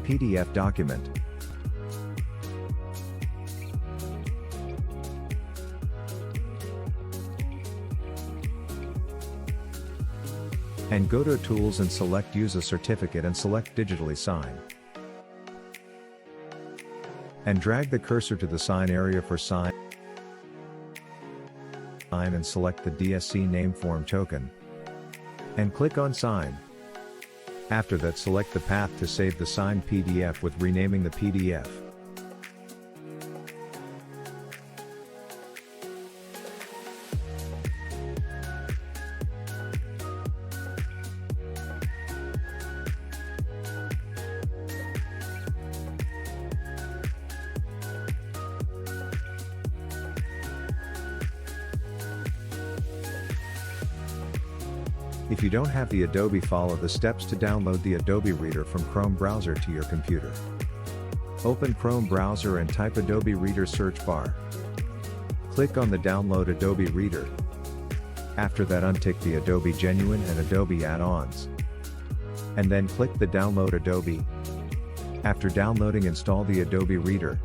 PDF document. And go to Tools and select Use a Certificate and select Digitally Sign. And drag the cursor to the sign area for sign and select the DSC Nameform token. And click on Sign. After that, select the path to save the signed PDF with renaming the PDF. If you don't have the Adobe, follow the steps to download the Adobe Reader from Chrome browser to your computer. Open Chrome browser and type Adobe Reader search bar. Click on the Download Adobe Reader. After that, untick the Adobe Genuine and Adobe add-ons. And then click the Download Adobe. After downloading, install the Adobe Reader.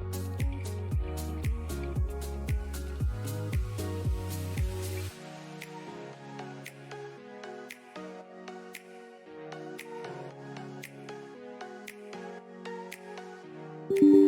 you